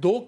2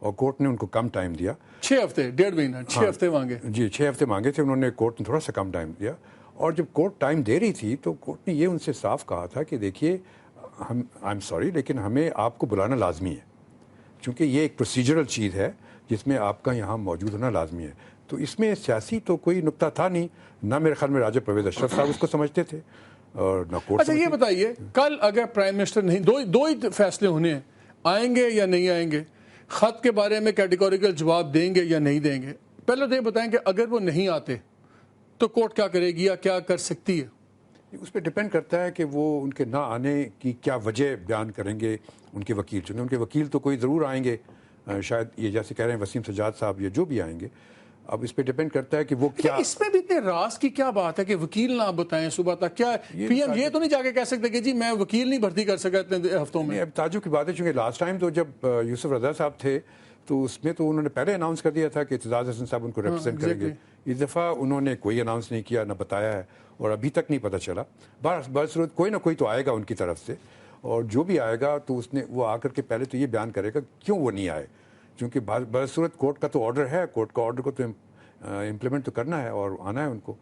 اور کورٹ نے ان کو کم ٹائم دیا. 6 ہفتے 1.5 مہینہ 6 ہفتے مانگے. جی 6 ہفتے مانگے تھے انہوں نے, کورٹ نے تھوڑا سا کم ٹائم دیا. اور جب کورٹ ٹائم دے رہی تھی تو کورٹ نے یہ ان سے صاف کہا تھا کہ دیکھیے آئی ایم سوری لیکن ہمیں آپ کو بلانا لازمی ہے, چونکہ یہ ایک پروسیجرل چیز ہے جس میں آپ کا یہاں موجود ہونا لازمی ہے. تو اس میں سیاسی تو کوئی نقطہ تھا نہیں, نہ میرے خیال میں راجہ پرویز اشرف صاحب اس کو سمجھتے تھے اور نہ کورٹ. اچھا یہ بتائیے, کل اگر پرائم منسٹر نہیں, دو ہی فیصلے ہونے ہیں, آئیں گے یا نہیں آئیں گے, خط کے بارے میں کیٹیگوریکل جواب دیں گے یا نہیں دیں گے. پہلے تو یہ بتائیں کہ اگر وہ نہیں آتے تو کورٹ کیا کرے گی یا کیا کر سکتی ہے؟ اس پہ ڈپینڈ کرتا ہے کہ وہ ان کے نہ آنے کی کیا وجہ بیان کریں گے ان کے وکیل. چونکہ ان کے وکیل تو کوئی ضرور آئیں گے, شاید یہ جیسے کہہ رہے ہیں وسیم سجاد صاحب یا جو بھی آئیں گے. اب اس پہ ڈپینڈ کرتا ہے کہ وہ کیا, اس میں بھی اتنے راز کی کیا بات ہے کہ وکیل نہ بتائیں صبح تک. کیا پی ایم یہ تو نہیں جا کے کہہ سکتے کہ جی میں وکیل نہیں بھرتی کر سکا اتنے ہفتوں میں؟ اب تعجب کی بات ہے, چونکہ لاسٹ ٹائم تو جب یوسف رضا صاحب تھے تو اس میں تو انہوں نے پہلے اناؤنس کر دیا تھا کہ اعتزاز حسن صاحب ان کو ریپرزینٹ کریں گے. اس دفعہ انہوں نے کوئی اناؤنس نہیں کیا, نہ بتایا ہے, اور ابھی تک نہیں پتہ چلا. برصورت کوئی نہ کوئی تو آئے گا ان کی طرف سے, اور جو بھی آئے گا تو اس نے وہ آ کر کے پہلے تو یہ بیان کرے گا کیوں وہ نہیں آئے. چونکہ برصورت کورٹ کا تو آرڈر ہے, کورٹ کا آرڈر کو تو امپلیمنٹ تو کرنا ہے اور آنا ہے ان کو.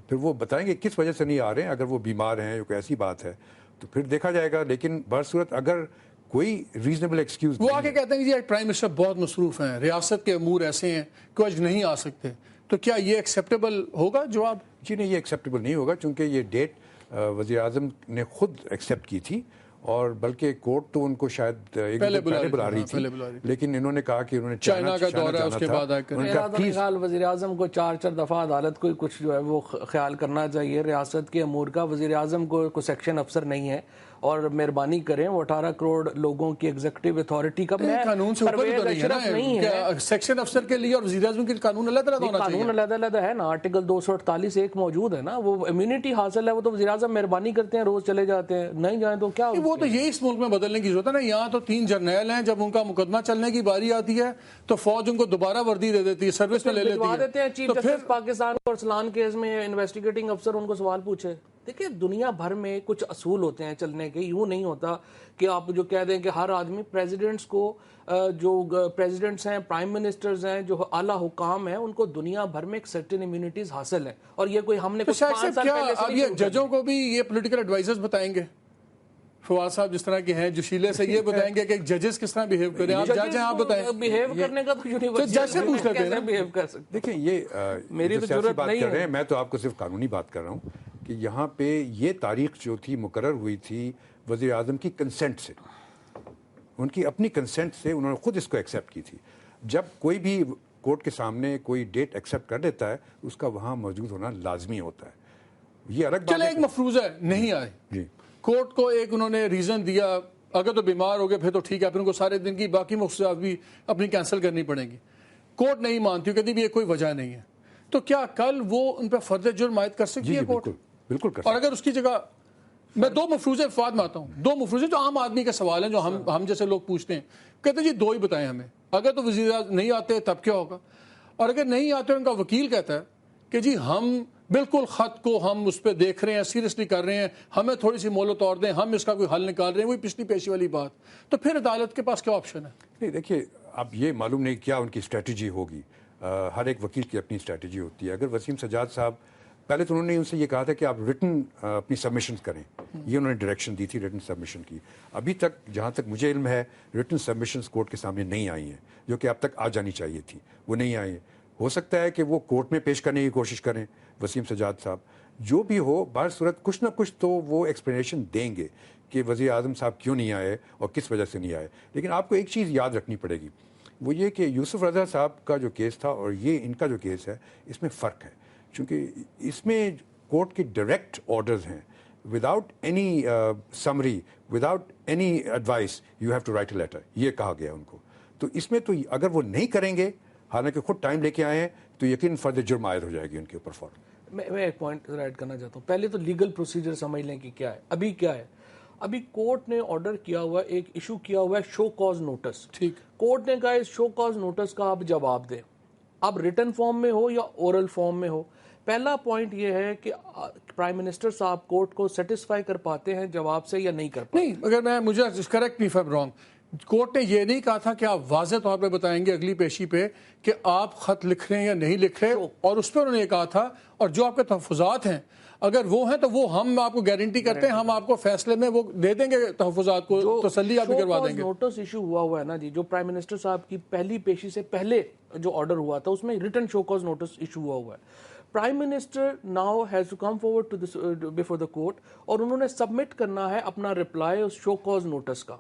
پھر وہ بتائیں گے کس وجہ سے نہیں آ رہے ہیں. اگر وہ بیمار ہیں یا کوئی ایسی بات ہے تو پھر دیکھا جائے گا. لیکن برصورت اگر کوئی ریزنیبل ایکسکیوز, وہ آ کے کہتے ہیں کہ جی پرائم منسٹر بہت مصروف ہیں, ریاست کے امور ایسے ہیں کہ آج نہیں آ سکتے, تو کیا یہ ایکسیپٹیبل ہوگا جواب؟ جی نہیں, یہ ایکسیپٹیبل نہیں ہوگا, چونکہ یہ ڈیٹ وزیر اعظم نے خود ایکسیپٹ کی تھی, اور بلکہ کورٹ تو ان کو شاید ایک پہلے بلا رہی تھی, لیکن انہوں نے کہا کہ انہوں نے چائنا کا دورہ ہے اس کے بعد آ کر. میرا تو خیال وزیر اعظم کو 4 دفعہ عدالت کو کچھ جو ہے وہ خیال کرنا چاہیے ریاست کے امور کا. وزیر اعظم کو کوئی سیکشن افسر نہیں ہے, اور مہربانی کریں وہ 18 کروڑ لوگوں کی ایگزیکٹو اتھارٹی کا قانون سے اوپر تو نہیں ہے. سیکشن افسر کے لیے اور وزیر اعظم کے قانون علیحدہ ہونا چاہیے. قانون علیحدہ ہے نا, آرٹیکل 248(1) موجود ہے نا, وہ امیونٹی حاصل ہے. وہ تو وزیر اعظم مہربانی کرتے ہیں, روز چلے جاتے ہیں, نہیں جائیں تو کیا. وہ تو یہی اس ملک میں بدلنے کی ضرورت ہے نا. یہاں تو 3 جرنیل ہیں, جب ان کا مقدمہ چلنے کی باری آتی ہے تو فوج ان کو دوبارہ وردی دے دیتی ہے, سروس میں لے لیتی ہے. چیف جسٹس پاکستان کو ارسلان کیس میں انویسٹیگیٹنگ افسر ان کو سوال پوچھے. دیکھیں دنیا بھر میں کچھ اصول ہوتے ہیں چلنے کے. یوں نہیں ہوتا کہ آپ جو کہہ دیں کہ ہر آدمی پریزیڈنٹس کو, جو پریزیڈنٹس ہیں, پرائم منسٹرز ہیں, جو اعلیٰ حکام ہیں, ان کو دنیا بھر میں ایک سرٹن امیونٹیز حاصل ہیں, اور یہ کوئی ہم نے کچھ 5 سال پہلے سے. اب یہ ججوں کو بھی یہ پولیٹیکل ایڈوائزرز بتائیں گے, فواد صاحب جس طرح کے ہیں جوشیلے سے, یہ بتائیں گے کہ ججز کس طرح بیہیو کریں. آپ جج ہیں, آپ بتائیں. بیہیو کرنے کا تو یونیورسٹی جج سے پوچھ لیتے ہیں بیہیو کر سکتے. دیکھیں یہ میری تو ضرورت بات نہیں کر رہے ہیں, میں تو آپ کو صرف قانونی بات کر رہا ہوں کہ یہاں پہ یہ تاریخ جو تھی مقرر ہوئی تھی وزیر اعظم کی کنسنٹ سے, ان کی اپنی کنسنٹ سے انہوں نے خود اس کو ایکسیپٹ کی تھی. جب کوئی بھی کورٹ کے سامنے کوئی ڈیٹ ایکسیپٹ کر دیتا ہے اس کا وہاں موجود ہونا لازمی ہوتا ہے. یہ الگ بات ہے. چلے ایک مفروضہ ہے, نہیں آئے, جی کورٹ کو ایک انہوں نے ریزن دیا, اگر تو بیمار ہو گئے پھر تو ٹھیک ہے, پھر ان کو سارے دن کی باقی مخصوصات بھی اپنی کینسل کرنی پڑیں گی. کورٹ نہیں مانتی, کہتی بھی یہ کوئی وجہ نہیں ہے, تو کیا کل وہ ان پہ فرد جرم عائد کر سکتی ہے کورٹ؟ بالکل کر. اور اگر اس کی جگہ میں 2 مفروضے فواد میں آتا ہوں, 2 مفروضے جو عام آدمی کے سوال ہیں, جو ہم جیسے لوگ پوچھتے ہیں, کہتے ہیں جی 2 ہی بتائیں ہمیں. اگر تو وزیر اعظم نہیں آتے تب کیا ہوگا, اور اگر نہیں آتے ان کا وکیل کہتا ہے کہ جی ہم بالکل خط کو ہم اس پہ دیکھ رہے ہیں, سیریسلی کر رہے ہیں, ہمیں تھوڑی سی مہلت اور دیں, ہم اس کا کوئی حل نکال رہے ہیں, وہی پچھلی پیشی والی بات, تو پھر عدالت کے پاس کیا آپشن ہے؟ نہیں دیکھیے, اب یہ معلوم نہیں کیا ان کی اسٹریٹجی ہوگی. ہر ایک وکیل کی اپنی اسٹریٹجی ہوتی ہے. اگر وسیم سجاد صاحب, پہلے تو انہوں نے ان سے یہ کہا تھا کہ آپ ریٹن اپنی سبمیشنز کریں, یہ انہوں نے ڈائریکشن دی تھی ریٹن سبمیشن کی. ابھی تک جہاں تک مجھے علم ہے ریٹن سبمیشنز کورٹ کے سامنے نہیں آئی ہیں, جو کہ اب تک آ جانی چاہیے تھی, وہ نہیں آئی ہیں. ہو سکتا ہے کہ وہ کورٹ میں پیش کرنے کی کوشش کریں وسیم سجاد صاحب. جو بھی ہو, بہر صورت کچھ نہ کچھ تو وہ ایکسپلینیشن دیں گے کہ وزیر اعظم صاحب کیوں نہیں آئے اور کس وجہ سے نہیں آئے. لیکن آپ کو ایک چیز یاد رکھنی پڑے گی, وہ یہ کہ یوسف رضا صاحب کا جو کیس تھا اور یہ ان کا جو کیس ہے, اس میں فرق ہے. چونکہ اس میں کورٹ کے ڈائریکٹ آرڈرز ہیں, without any summary, without any advice, you have to write a letter, یہ کہا گیا ان کو. تو اس میں تو اگر وہ نہیں کریں گے, حالانکہ خود ٹائم لے کے آئے ہیں, تو یقین فرد جرم عائد ہو جائے گی ان کے اوپر فوراً. میں ایک پوائنٹ ایڈ کرنا چاہتا ہوں. پہلے تو لیگل پروسیجر سمجھ لیں کہ کیا ہے. ابھی کیا ہے, ابھی کورٹ نے آرڈر کیا ہوا, ایک ایشو کیا ہوا ہے شو کاز نوٹس. ٹھیک, کورٹ نے کہا اس شو کاز نوٹس کا آپ جواب دیں, اب ریٹن فارم میں ہو یا اورل فارم میں ہو. پہلا پوائنٹ یہ ہے کہ پرائم منسٹر صاحب کورٹ کو سیٹسفائی کر پاتے ہیں جواب سے یا نہیں کر پاتے. نہیں, اگر میں مجھے correct me if I am wrong, court نے یہ نہیں کہا تھا کہ آپ واضح طور پہ بتائیں گے اگلی پیشی پہ کہ آپ خط لکھ رہے ہیں یا نہیں لکھ رہے, اور اس پہ انہوں نے یہ کہا تھا اور جو آپ کے تحفظات ہیں اگر وہ ہیں تو وہ ہم آپ کو گارنٹی کرتے ہیں, ہم آپ کو فیصلے میں وہ دے دیں گے تحفظات کو, تسلی آپ بھی کروا دیں گے. نوٹس ایشو ہوا ہے نا جی, جو پرائم منسٹر صاحب کی پہلی پیشی سے پہلے جو آرڈر ہوا تھا اس میں written show cause notice issue ہوا ہے. Prime minister now has to come forward to this before the court, اور انہوں نے سبمٹ کرنا ہے اپنا رپلائی اس شو کاز نوٹس کا.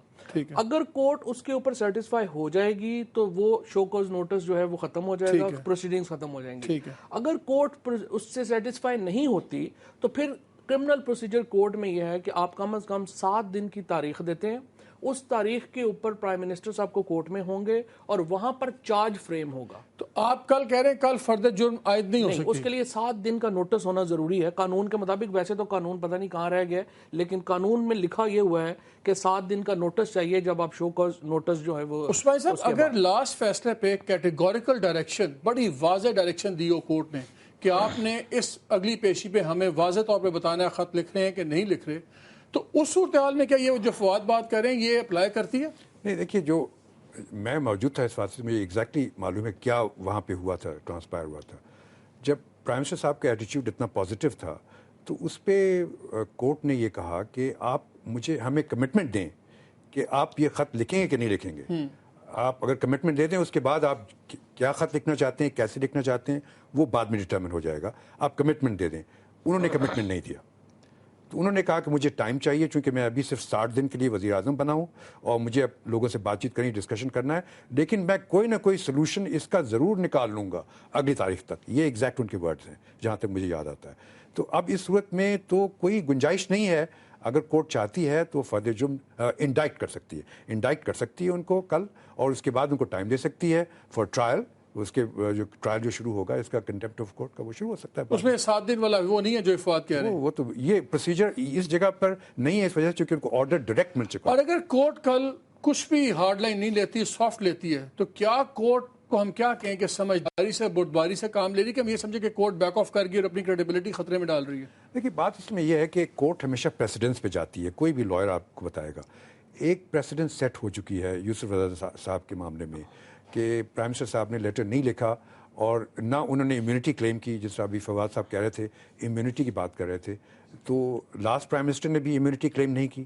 اگر کورٹ اس کے اوپر سیٹسفائی ہو جائے گی تو وہ شو کاز نوٹس جو ہے وہ ختم ہو جائے گا, پروسیڈنگز ختم ہو جائیں گی. اگر کورٹ اس سے سیٹسفائی نہیں ہوتی تو پھر کرمنل پروسیجر کورٹ میں یہ ہے کہ آپ کم از کم 7 دن کی تاریخ دیتے ہیں, اس تاریخ کے اوپر پرائم منسٹر صاحب کو کورٹ میں ہوں گے اور وہاں پر چارج فریم ہوگا. تو آپ کل کہہ رہے ہیں کل فردر جرم عائد نہیں ہو سکتی, اس کے لیے 7 دن کا نوٹس ہونا ضروری ہے قانون کے مطابق. ویسے تو قانون پتہ نہیں کہاں رہ گیا, لیکن قانون میں لکھا یہ ہوا ہے کہ 7 دن کا نوٹس چاہیے جب آپ شو کاز نوٹس جو ہے وہ. عثمان صاحب اگر لاسٹ فیصلے پہ کیٹیگوریکل ڈائریکشن, بڑی واضح ڈائریکشن دی ہو کورٹ نے کہ آپ نے اس اگلی پیشی پہ ہمیں واضح طور پہ بتانا ہے خط لکھ رہے ہیں کہ نہیں لکھ رہے, تو اس صورتحال میں کیا یہ جو فواد بات کر رہے ہیں یہ اپلائی کرتی ہے؟ نہیں دیکھیے, جو میں موجود تھا اس واقعے میں ایگزیکٹلی معلوم ہے کیا وہاں پہ ہوا تھا, ٹرانسپائر ہوا تھا. جب پرائم منسٹر صاحب کا ایٹیٹیوڈ اتنا پازیٹیو تھا تو اس پہ کورٹ نے یہ کہا کہ آپ ہمیں کمٹمنٹ دیں کہ آپ یہ خط لکھیں گے کہ نہیں لکھیں گے. آپ اگر کمٹمنٹ دے دیں اس کے بعد آپ کیا خط لکھنا چاہتے ہیں, کیسے لکھنا چاہتے ہیں, وہ بعد میں ڈٹرمن ہو جائے گا. آپ کمٹمنٹ دے دیں. انہوں نے کمٹمنٹ نہیں دیا, تو انہوں نے کہا کہ مجھے ٹائم چاہیے چونکہ میں ابھی صرف 60 دن کے لیے وزیر اعظم بنا ہوں اور مجھے اب لوگوں سے بات چیت کرنی, ڈسکشن کرنا ہے, لیکن میں کوئی نہ کوئی سلوشن اس کا ضرور نکال لوں گا اگلی تاریخ تک. یہ ایگزیکٹ ان کے ورڈز ہیں جہاں تک مجھے یاد آتا ہے. تو اب اس صورت میں تو کوئی گنجائش نہیں ہے, اگر کورٹ چاہتی ہے تو فرد جرم انڈائٹ کر سکتی ہے ان کو کل, اور اس کے بعد ان کو ٹائم دے سکتی ہے فار ٹرائل. اس کے جو ٹرائل جو شروع ہوگا اس کا کنٹمپٹ آف کورٹ کا وہ شروع ہو سکتا ہے. اس میں 7 دن والا وہ نہیں ہے جو فواد کہہ رہے ہیں, وہ تو یہ پروسیجر اس جگہ پر نہیں ہے اس وجہ سے کیونکہ ان کو آرڈر ڈائریکٹ مل چکا. اور اگر کورٹ کل کچھ بھی ہارڈ لائن نہیں لیتی, سافٹ لیتی ہے, تو کیا کورٹ کو ہم کیا کہیں کہ سمجھداری سے بردباری سے کام لے رہی, کہ ہم یہ سمجھے کہ کورٹ بیک آف کر گئی اور اپنی کریڈیبلٹی خطرے میں ڈال رہی ہے؟ دیکھیے بات اس میں یہ ہے کہ کورٹ ہمیشہ پریسیڈنس پہ جاتی ہے. کوئی بھی لائر آپ کو بتائے گا ایک پریسیڈنس سیٹ ہو چکی ہے یوسف رضا صاحب کے معاملے میں کہ پرائم منسٹر صاحب نے لیٹر نہیں لکھا اور نہ انہوں نے امیونٹی کلیم کی, جس طرح ابھی فواد صاحب کہہ رہے تھے امیونٹی کی بات کر رہے تھے. تو لاسٹ پرائم منسٹر نے بھی امیونٹی کلیم نہیں کی,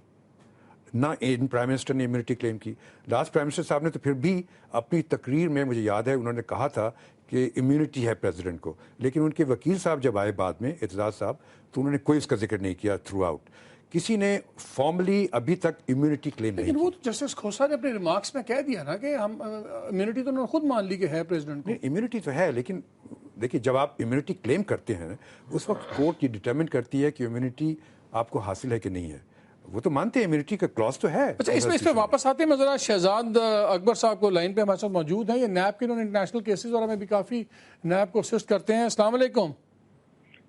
نہ ان پرائم منسٹر نے امیونٹی کلیم کی. لاسٹ پرائم منسٹر صاحب نے تو پھر بھی اپنی تقریر میں مجھے یاد ہے انہوں نے کہا تھا کہ امیونٹی ہے پریزیڈنٹ کو, لیکن ان کے وکیل صاحب جب آئے بعد میں اعتزاز صاحب, تو انہوں نے کوئی اس کا ذکر نہیں کیا تھرو آؤٹ. کسی نے فارملی ابھی تک امیونٹی کلیم نہیں کی. لیکن وہ جسٹس کھوسا نے اپنے ریمارکس میں کہہ دیا نا کہ ہم امیونٹی تو انہوں نے خود مان لی کہ ہے پریزیڈنٹ کو. امیونٹی تو ہے, لیکن دیکھیے جب آپ امیونٹی کلیم کرتے ہیں اس وقت کورٹ یہ ڈٹرمن کرتی ہے کہ امیونٹی آپ کو حاصل ہے کہ نہیں ہے. وہ تو مانتے ہیں امیونٹی کا کلاس تو ہے. اچھا اس پہ واپس آتے ہیں, میں ذرا شہزاد اکبر صاحب کو لائن پہ ہمارے ساتھ موجود ہیں, یہ نیب کے انہوں نے انٹرنیشنل کیسز وغیرہ میں بھی کافی نیب کو اسسٹ کرتے ہیں. السلام علیکم.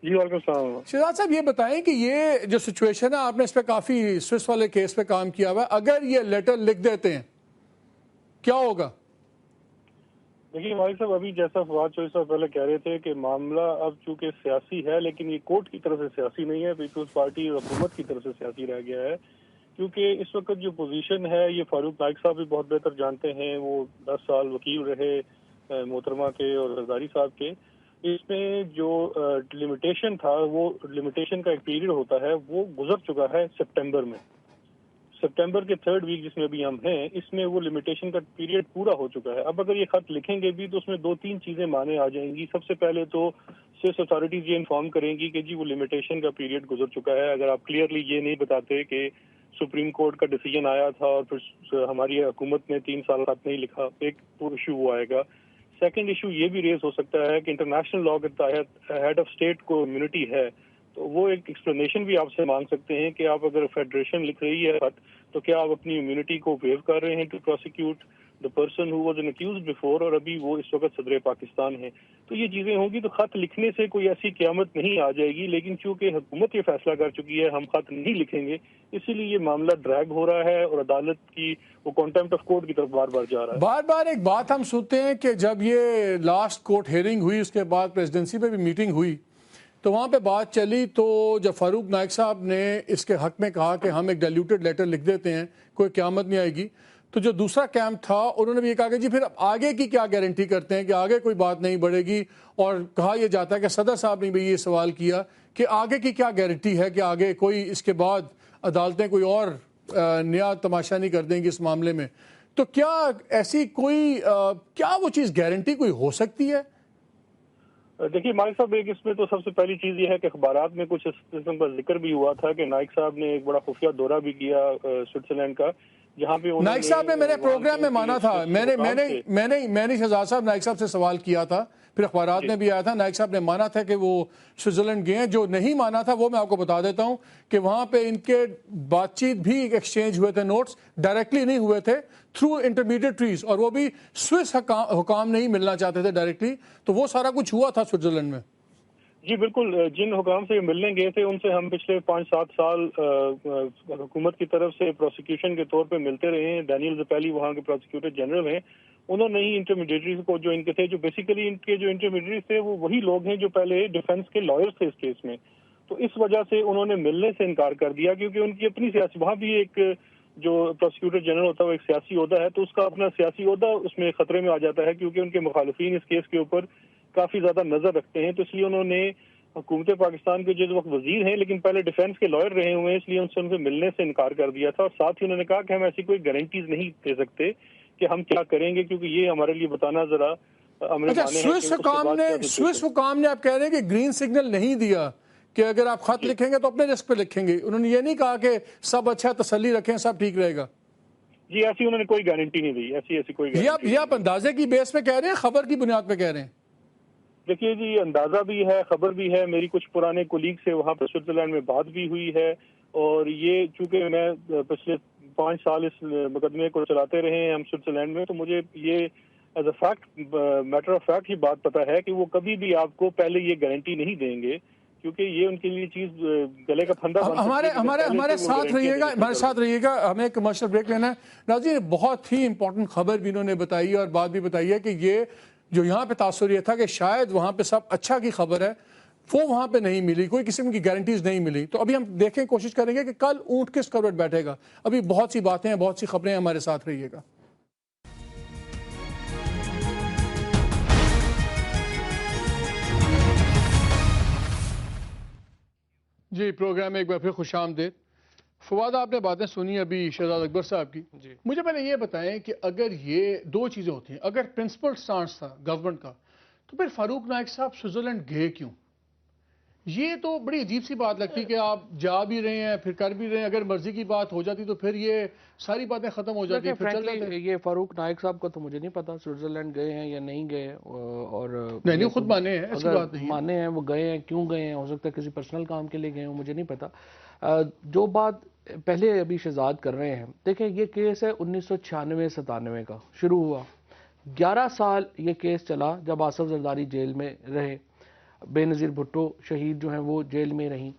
جی وعلیکم السلام. شہزاد صاحب یہ بتائیں کہ یہ جو سچویشن ہے, آپ نے اس پہ کافی سوئس والے کیس پہ کام کیا ہوا ہے, اگر یہ لیٹر لکھ دیتے ہیں کیا ہوگا؟ دیکھیے مالک صاحب, ابھی جیسا فواد چوہدری صاحب پہلے کہہ رہے تھے کہ معاملہ اب چونکہ سیاسی ہے, لیکن یہ کورٹ کی طرف سے سیاسی نہیں ہے, پیپلز پارٹی اور حکومت کی طرف سے سیاسی رہ گیا ہے. کیونکہ اس وقت جو پوزیشن ہے یہ فاروق نائک صاحب بھی بہت بہتر جانتے ہیں, وہ 10 سال وکیل رہے محترمہ کے اور زرداری صاحب کے. اس میں جو لمیٹیشن تھا, وہ لمیٹیشن کا ایک پیریڈ ہوتا ہے, وہ گزر چکا ہے سپٹمبر میں. سپٹمبر کے 3rd ویک جس میں ابھی ہم ہیں, اس میں وہ لمیٹیشن کا پیریڈ پورا ہو چکا ہے. اب اگر یہ خط لکھیں گے بھی تو اس میں 2-3 چیزیں مانے آ جائیں گی. سب سے پہلے تو سوئس اتھارٹیز یہ انفارم کریں گی کہ جی وہ لمیٹیشن کا پیریڈ گزر چکا ہے. اگر آپ کلیئرلی یہ نہیں بتاتے کہ سپریم کورٹ کا ڈیسیجن آیا تھا اور پھر ہماری حکومت نے 3 سال خط نہیں لکھا, ایک پورا ایشو وہ آئے گا. سیکنڈ ایشو یہ بھی ریز ہو سکتا ہے کہ انٹرنیشنل لا کے تحت ہیڈ آف اسٹیٹ کو امیونٹی ہے, تو وہ ایک ایکسپلینیشن بھی آپ سے مانگ سکتے ہیں کہ آپ اگر فیڈریشن لکھ رہی ہے خط, تو کیا آپ اپنی امیونٹی کو ویو کر رہے ہیں to prosecute the person who was an accused before, اور ابھی وہ اس وقت صدر پاکستان ہیں. تو یہ چیزیں ہوں گی. تو خط لکھنے سے کوئی ایسی قیامت نہیں آ جائے گی, لیکن چونکہ حکومت یہ فیصلہ کر چکی ہے ہم خط نہیں لکھیں گے, اسی لیے یہ معاملہ ڈریگ ہو رہا ہے اور عدالت کی وہ کانٹیمپٹ آف کورٹ کی طرف بار بار جا رہا ہے. بار بار ایک بات ہم سنتے ہیں کہ جب یہ لاسٹ کورٹ ہیئرنگ ہوئی, اس کے بعد پریزیڈنسی میں بھی میٹنگ ہوئی, تو وہاں پہ بات چلی, تو جب فاروق نائک صاحب نے اس کے حق میں کہا کہ ہم ایک ڈائلیوٹڈ لیٹر لکھ دیتے ہیں, کوئی قیامت نہیں آئے گی, تو جو دوسرا کیمپ تھا انہوں نے بھی یہ کہا کہ جی پھر آگے کی کیا گارنٹی کرتے ہیں کہ آگے کوئی بات نہیں بڑھے گی، اور کہا یہ جاتا ہے کہ صدر صاحب نے بھی یہ سوال کیا کہ آگے کی کیا گارنٹی ہے کہ آگے کوئی اس کے بعد عدالتیں کوئی اور نیا تماشا نہیں کر دیں گی اس معاملے میں. تو کیا ایسی کوئی کیا وہ چیز گارنٹی کوئی ہو سکتی ہے؟ دیکھیے مالک صاحب، ایک اس میں تو سب سے پہلی چیز یہ ہے کہ اخبارات میں کچھ اس قسم کا ذکر بھی ہوا تھا کہ نائک صاحب نے ایک بڑا خفیہ دورہ بھی کیا سوئٹزرلینڈ کا، جہاں پہ نائک صاحب نے میرے پروگرام میں مانا تھا، میں نے شہزاد صاحب نائک صاحب سے سوال کیا تھا، پھر اخبارات میں بھی آیا تھا، نائک صاحب نے مانا تھا کہ وہ سوئٹزرلینڈ گئے ہیں. جو نہیں مانا تھا وہ میں آپ کو بتا دیتا ہوں کہ وہاں پہ ان کے بات چیت بھی ایکسچینج ہوئے تھے، نوٹس ڈائریکٹلی نہیں ہوئے تھے، تھرو انٹرمیڈیٹریز، اور وہ بھی سوئس حکام نہیں ملنا چاہتے تھے ڈائریکٹلی. تو وہ سارا کچھ ہوا تھا سوئٹزرلینڈ میں. جی بالکل، جن حکام سے ملنے گئے تھے ان سے ہم پچھلے 5-7 سال حکومت کی طرف سے پروسیکیوشن کے طور پہ ملتے رہے ہیں. ڈینیل زپیلی وہاں کے پروسیکیوٹر جنرل ہیں، انہوں نے ہی انٹرمیڈیٹریز کو جو ان کے تھے، جو بیسیکلی ان کے جو انٹرمیڈیٹریز تھے وہ وہی لوگ ہیں جو پہلے ڈیفنس کے لائرز تھے اس کیس میں. تو اس وجہ سے انہوں نے ملنے سے انکار کر دیا، کیونکہ ان کی اپنی سیاسی، وہاں بھی ایک جو پروسیکیوٹر جنرل ہوتا ہے وہ ایک سیاسی عہدہ ہے، تو اس کا اپنا سیاسی عہدہ اس میں خطرے میں آ جاتا ہے، کیونکہ ان کے مخالفین اس کیس کے اوپر کافی زیادہ نظر رکھتے ہیں. تو اس لیے انہوں نے حکومت پاکستان کے جس وقت وزیر ہیں لیکن پہلے ڈیفنس کے لائر رہے ہوئے ہیں، اس لیے ان سے ملنے سے انکار کر دیا تھا. اور ساتھ ہی انہوں نے کہا کہ ہم ایسی کوئی گارنٹیز نہیں دے سکتے کہ ہم کیا کریں گے، کیونکہ یہ ہمارے لیے بتانا ذرا اچھا، سوئس حکام نے آپ کہہ رہے ہیں کہ گرین سگنل نہیں دیا کہ اگر آپ خط لکھیں گے تو اپنے رسک پہ لکھیں گے. انہوں نے یہ نہیں کہا کہ سب اچھا تسلی رکھیں سب ٹھیک رہے گا. جی ایسی انہوں نے کوئی گارنٹی نہیں دی، ایسی کوئی گارنٹی. یہ آپ اندازے کی بیس پہ کہہ رہے ہیں، خبر کی بنیاد پہ کہہ رہے ہیں؟ دیکھیے جی، اندازہ بھی ہے، خبر بھی ہے. میری کچھ پرانے کولیگ سے وہاں پہ سوئٹزرلینڈ میں بات بھی ہوئی ہے، اور یہ چونکہ میں پچھلے 5 سال اس مقدمے کو چلاتے رہے ہیں ہم سوئٹزرلینڈ میں، تو مجھے یہ as a fact, matter of fact he بات پتہ ہے کہ وہ کبھی بھی آپ کو پہلے یہ گارنٹی نہیں دیں گے، کیونکہ یہ ان کے لیے چیز گلے کا پھندا بن سکتی ہے. ہمارے ساتھ رہیے گا، ہمیں کمرشل بریک لینا ہے. ناظرین، بہت ہی امپورٹنٹ خبر بھی انہوں نے بتائی ہے اور بات بھی بتائی ہے کہ یہ جو یہاں پہ تاثر یہ تھا کہ شاید وہاں پہ سب اچھا کی خبر ہے، وہ وہاں پہ نہیں ملی، کوئی قسم کی گارنٹیز نہیں ملی. تو ابھی ہم دیکھیں، کوشش کریں گے کہ کل اونٹ کس کروٹ بیٹھے گا. ابھی بہت سی باتیں ہیں، بہت سی خبریں ہیں، ہمارے ساتھ رہیے گا. جی، پروگرام میں ایک بار پھر خوش آمدید. فواد، آپ نے باتیں سنی ابھی شہزاد اکبر صاحب کی. مجھے پہلے یہ بتائیں کہ اگر یہ دو چیزیں ہوتی ہیں، اگر پرنسپل سٹانس تھا گورنمنٹ کا، تو پھر فاروق نائک صاحب سوئٹزرلینڈ گئے کیوں؟ یہ تو بڑی عجیب سی بات لگتی کہ آپ جا بھی رہے ہیں پھر کر بھی رہے ہیں. اگر مرضی کی بات ہو جاتی تو پھر یہ ساری باتیں ختم ہو جاتی. یہ فاروق نائک صاحب کا تو مجھے نہیں پتا سوئٹزرلینڈ گئے ہیں یا نہیں گئے، اور نہیں خود مانے ہیں، ایسی بات نہیں مانے ہیں، وہ گئے ہیں، کیوں گئے ہیں، ہو سکتا ہے کسی پرسنل کام کے لیے گئے ہوں، مجھے نہیں پتا. جو بات پہلے ابھی شہزاد کر رہے ہیں، دیکھیں یہ کیس ہے 1996-97 کا شروع ہوا. 11 سال یہ کیس چلا جب آصف زرداری جیل میں رہے، بے نظیر بھٹو شہید جو ہیں وہ جیل میں رہیں.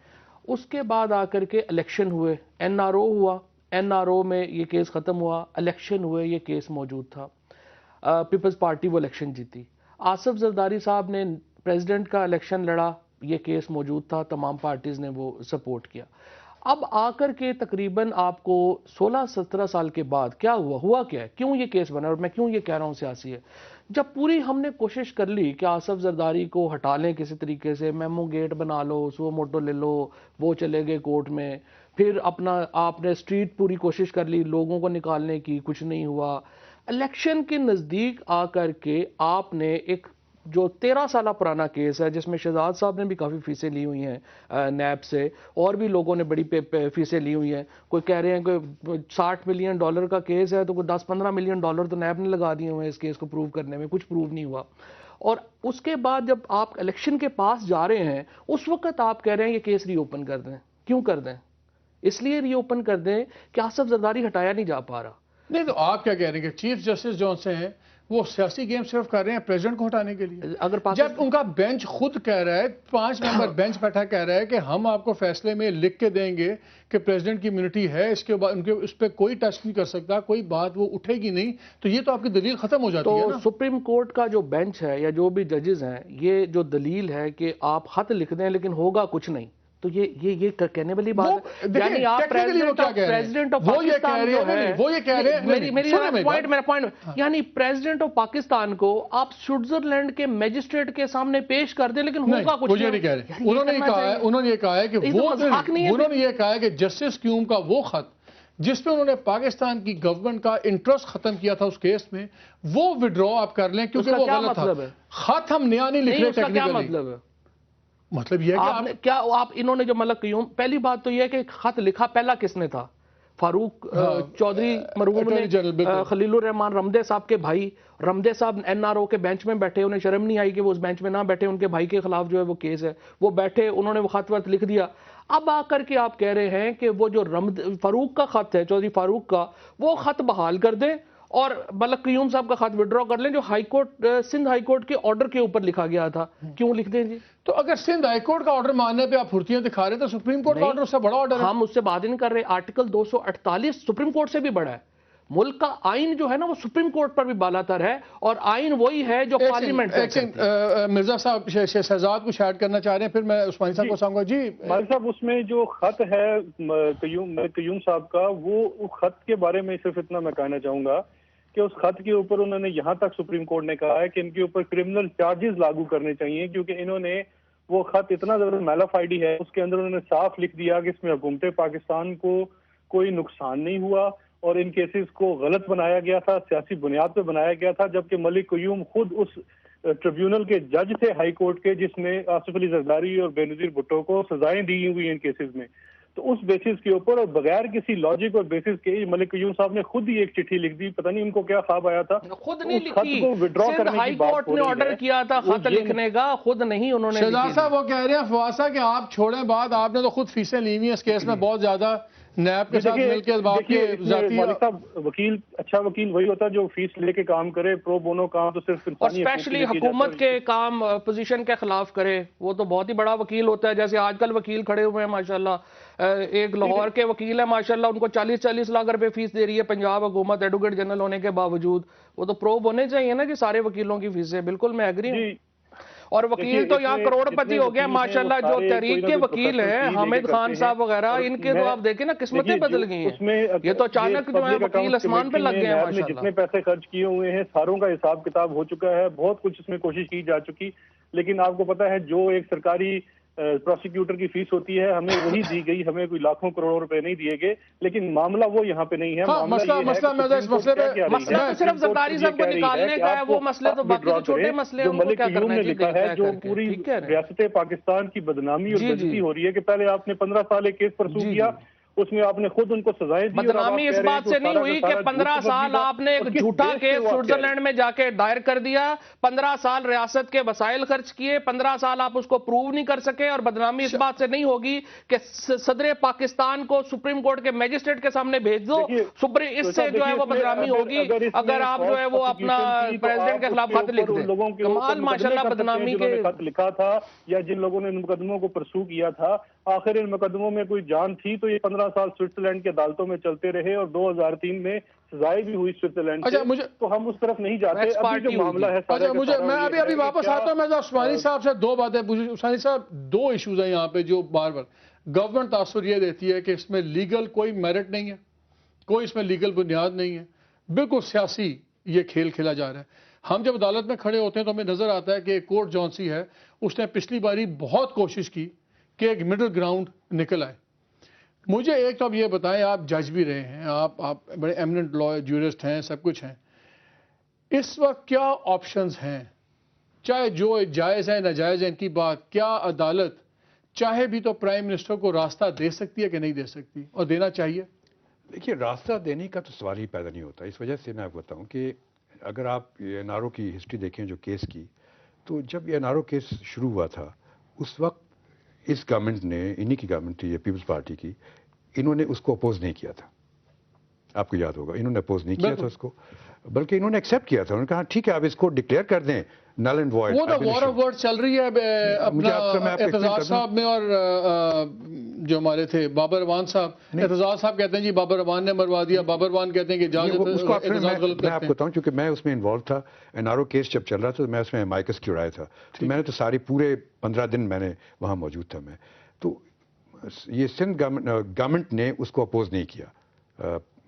اس کے بعد آ کر کے الیکشن ہوئے، این آر او ہوا، این آر او میں یہ کیس ختم ہوا، الیکشن ہوئے، یہ کیس موجود تھا. پیپلز پارٹی وہ الیکشن جیتی. آصف زرداری صاحب نے پریزیڈنٹ کا الیکشن لڑا، یہ کیس موجود تھا، تمام پارٹیز نے وہ سپورٹ کیا. اب آ کر کے تقریباً آپ کو 16-17 سال کے بعد کیا ہوا کیا ہے، کیوں یہ کیس بنا، اور میں کیوں یہ کہہ رہا ہوں سیاسی ہے. جب پوری ہم نے کوشش کر لی کہ آصف زرداری کو ہٹا لیں کسی طریقے سے، میمو گیٹ بنا لو، سو موٹو لے لو، وہ چلے گئے کورٹ میں، پھر آپ نے اسٹریٹ پوری کوشش کر لی لوگوں کو نکالنے کی، کچھ نہیں ہوا. الیکشن کے نزدیک آ کر کے آپ نے ایک جو 13 سالہ پرانا کیس ہے، جس میں شہزاد صاحب نے بھی کافی فیسیں لی ہوئی ہیں نیب سے، اور بھی لوگوں نے بڑی فیسیں لی ہوئی ہیں. کوئی کہہ رہے ہیں کہ $60 ملین کا کیس ہے تو کوئی $10-15 ملین تو نیب نے لگا دیے ہوئے ہیں اس کیس کو پروو کرنے میں، کچھ پروو نہیں ہوا. اور اس کے بعد جب آپ الیکشن کے پاس جا رہے ہیں، اس وقت آپ کہہ رہے ہیں یہ کیس ری اوپن کر دیں. کیوں کر دیں؟ اس لیے ری اوپن کر دیں کہ آصف زرداری ہٹایا نہیں جا پا رہا. نہیں تو آپ کیا کہہ رہے ہیں کہ چیف جسٹس جو سے ہیں وہ سیاسی گیم صرف کر رہے ہیں پریزیڈنٹ کو ہٹانے کے لیے؟ جب ان کا بینچ خود کہہ رہا ہے، 5 ممبر بینچ بیٹھا کہہ رہا ہے کہ ہم آپ کو فیصلے میں لکھ کے دیں گے کہ پریزیڈنٹ کی امیونٹی ہے، اس کے بعد اس پہ کوئی ٹچ نہیں کر سکتا، کوئی بات وہ اٹھے گی نہیں، تو یہ تو آپ کی دلیل ختم ہو جاتی ہے نا. تو سپریم کورٹ کا جو بینچ ہے یا جو بھی ججز ہیں، یہ جو دلیل ہے کہ آپ خط لکھ دیں لیکن ہوگا کچھ نہیں، تو یہ کہنے والی بات ہے. یعنی آپ پریزیڈنٹ آف پاکستان جو ہے, وہ یہ کہہ رہے ہیں, میرا پوائنٹ, یعنی پریزیڈنٹ آف پاکستان کو آپ سوئٹزرلینڈ کے میجسٹریٹ کے سامنے پیش کر دیں, لیکن ہوگا کچھ نہیں. انہوں نے یہ کہا ہے کہ انہوں نے یہ کہا ہے کہ جسٹس کیوم کا وہ خط جس پہ انہوں نے پاکستان کی گورنمنٹ کا انٹرسٹ ختم کیا تھا اس کیس میں, وہ وڈرا آپ کر لیں کیونکہ وہ غلط تھا. خط ہم نیا نہیں لکھ رہے. اس کا کیا مطلب ہے؟ مطلب یہ ہے کہ آپ انہوں نے جو ملک قیوم, پہلی بات تو یہ ہے کہ خط لکھا پہلا کس نے تھا؟ فاروق چودھری مرحوم نے, خلیل الرحمان رمدے صاحب کے بھائی. رمدے صاحب این آر او کے بینچ میں بیٹھے, انہیں شرم نہیں آئی کہ وہ اس بینچ میں نہ بیٹھے, ان کے بھائی کے خلاف جو ہے وہ کیس ہے, وہ بیٹھے, انہوں نے وہ خط وط لکھ دیا. اب آ کر کے آپ کہہ رہے ہیں کہ وہ جو فاروق کا خط ہے, چودھری فاروق کا, وہ خط بحال کر دیں اور ملک قیوم صاحب کا خط وڈرا کر لیں جو high court, Sindh high court کے آرڈر کے اوپر لکھا گیا تھا. کیوں لکھ دیں جی؟ تو اگر سندھ ہائی کورٹ کا آرڈر ماننے پہ آپ پھرتیاں دکھا رہے تو سپریم کورٹ کا آرڈر اس سے بڑا آرڈر ہے. ہم اس سے بات نہیں کر رہے. آرٹیکل 248 سپریم کورٹ سے بھی بڑا ہے. ملک کا آئین جو ہے نا وہ سپریم کورٹ پر بھی بالاتر ہے, اور آئین وہی ہے جو پارلیمنٹ سے. مرزا صاحب شہزاد کچھ ایڈ کرنا چاہ رہے ہیں, پھر میں عثمانی صاحب کو ساموں گا. جی مالک صاحب, اس میں جو خط ہے قیوم صاحب کا, وہ خط کے بارے میں صرف اتنا میں کہنا چاہوں گا کہ اس خط کے اوپر انہوں نے یہاں تک سپریم کورٹ نے کہا ہے کہ ان کے اوپر کرمنل چارجز لاگو کرنے چاہیے, کیونکہ انہوں نے وہ خط اتنا زیادہ میلافائڈی ہے, اس کے اندر انہوں نے صاف لکھ دیا کہ اس میں حکومت پاکستان کو کوئی نقصان نہیں ہوا اور ان کیسز کو غلط بنایا گیا تھا, سیاسی بنیاد پہ بنایا گیا تھا, جبکہ ملک قیوم خود اس ٹریبیونل کے جج تھے ہائی کورٹ کے, جس میں آصف علی زرداری اور بے نظیر بھٹو کو سزائیں دی ہوئی ان کیسز میں. تو اس بیسس کے اوپر اور بغیر کسی لاجک اور بیسس کے ملک قیوم صاحب نے خود ہی ایک چٹھی لکھ دی, پتہ نہیں ان کو کیا خواب آیا تھا, خود نہیں لکھی, سندھ ہائی کورٹ نے آرڈر کیا تھا خط لکھنے کا, خود نہیں انہوں نے. شہزاد صاحب وہ کہہ رہے ہیں فواسا کہ آپ چھوڑیں بات, آپ نے تو خود فیسیں لی ہوئی ہیں اس کیس میں بہت زیادہ, نیب کے ساتھ مل کے باپ کے ذاتی. وکیل, اچھا وکیل وہی ہوتا ہے جو فیس لے کے کام کرے, پرو بونو کام تو صرف اور اسپیشلی حکومت کے کام پوزیشن کے خلاف کرے, وہ تو بہت ہی بڑا وکیل ہوتا ہے. جیسے آج کل وکیل کھڑے ہوئے ہیں ماشاءاللہ, ایک لاہور کے وکیل ہے ماشاءاللہ, ان کو 40 لاکھ روپے فیس دے رہی ہے پنجاب حکومت ایڈوکیٹ جنرل ہونے کے باوجود. وہ تو پروب ہونے چاہیے نا جی سارے وکیلوں کی فیسیں. بالکل میں ایگری ہوں. اور وکیل تو یہاں کروڑ پتی ہو گیا ماشاءاللہ, جو تحریک کے وکیل ہیں حامد خان صاحب وغیرہ, ان کے تو آپ دیکھیں نا قسمتیں بدل گئی ہیں. یہ تو اچانک جو ہے وکیل اسمان پہ لگ گئے ہیں ماشاءاللہ. جتنے پیسے خرچ کیے ہوئے ہیں ساروں کا حساب کتاب ہو چکا ہے, بہت کچھ اس میں کوشش کی جا چکی, لیکن آپ کو پتا ہے جو ایک سرکاری پروسیکیوٹر کی فیس ہوتی ہے ہمیں وہی دی گئی, ہمیں کوئی لاکھوں کروڑوں روپے نہیں دیے گئے. لیکن معاملہ وہ یہاں پہ نہیں ہے. مسئلہ تو صرف زرداری صاحب کو نکالنے کا ہے, وہ مسئلے تو باقی تو چھوٹے مسئلے ہیں, ملک قیوم نے لکھا ہے جو پوری ریاست پاکستان کی بدنامی اور بےعزتی ہو رہی ہے کہ پہلے آپ نے 15 سال ایک کیس پرسو کیا, اس میں آپ نے خود ان کو سزائیں دی. بدنامی اس بات سے نہیں ہوئی کہ 15 سال آپ نے ایک جھوٹا کیس سوئٹزرلینڈ میں جا کے دائر کر دیا, 15 سال ریاست کے وسائل خرچ کیے, 15 سال آپ اس کو پروو نہیں کر سکے. اور بدنامی اس بات سے نہیں ہوگی کہ صدر پاکستان کو سپریم کورٹ کے میجسٹریٹ کے سامنے بھیج دو, اس سے جو ہے وہ بدنامی ہوگی اگر آپ جو ہے وہ اپنا پریزیڈنٹ کے خلاف خط لکھ دیں. کمال ماشاءاللہ بدنامی کے خط لکھا تھا یا جن لوگوں نے ان مقدموں کو پرسو کیا تھا, آخر ان مقدموں میں کوئی جان تھی تو یہ 15 سال سوئٹزرلینڈ کی عدالتوں میں چلتے رہے اور 2003 میں سزائیں بھی ہوئی سوئٹزرلینڈ سے. تو ہم اس طرف نہیں جاتے. ابھی جو معاملہ ہے میں ابھی واپس آتا ہوں. میں عثمانی صاحب سے دو باتیں پوچھوں. عثمانی صاحب, دو ایشوز ہیں یہاں پہ جو بار بار گورنمنٹ تاثر یہ دیتی ہے کہ اس میں لیگل کوئی میرٹ نہیں ہے, کوئی اس میں لیگل بنیاد نہیں ہے, بالکل سیاسی یہ کھیل کھیلا جا رہا ہے. ہم جب عدالت میں کھڑے ہوتے ہیں تو ہمیں نظر آتا ہے کہ ایک کورٹ جونسی ہے, اس نے پچھلی باری بہت کوشش کی کہ ایک مڈل گراؤنڈ نکل آئے. مجھے ایک تو اب یہ بتائیں, آپ جج بھی رہے ہیں, آپ بڑے ایمننٹ لا جورسٹ ہیں, سب کچھ ہیں, اس وقت کیا آپشنز ہیں, چاہے جو جائز ہے ناجائز ہے ان کی بات, کیا عدالت چاہے بھی تو پرائم منسٹر کو راستہ دے سکتی ہے کہ نہیں دے سکتی, اور دینا چاہیے؟ دیکھیے, راستہ دینے کا تو سوال ہی پیدا نہیں ہوتا. اس وجہ سے میں آپ کو بتاؤں کہ اگر آپ این آر او کی ہسٹری دیکھیں جو کیس کی, تو جب یہ این آر او کیس شروع ہوا تھا اس وقت اس گورنمنٹ نے, انہی کی گورنمنٹ تھی یہ پیپلز پارٹی کی, انہوں نے اس کو اپوز نہیں کیا تھا. آپ کو یاد ہوگا, انہوں نے اپوز نہیں کیا تھا اس کو, بلکہ انہوں نے ایکسیپٹ کیا تھا. انہوں نے کہا ٹھیک ہے آپ اس کو ڈکلیئر کر دیں نل اینڈ وائڈ. وہ تو وار آف ورڈ چل رہی ہے اپنا اعتزاز صاحب میں, اور جو ہمارے تھے بابر روان صاحب, اعتزاز صاحب کہتے ہیں جی بابر روان نے مروا دیا, بابر روان کہتے ہیں کہ اجازت اعتزاز غلط میں آپ کو بتاؤں, چونکہ میں اس میں انوالو تھا. این آر او کیس جب چل رہا تھا تو میں اس میں مائکس کیورائے تھا, تو میں نے تو ساری پورے 15 دن میں نے وہاں موجود تھا. میں تو یہ سندھ گورنمنٹ نے اس کو اپوز نہیں کیا،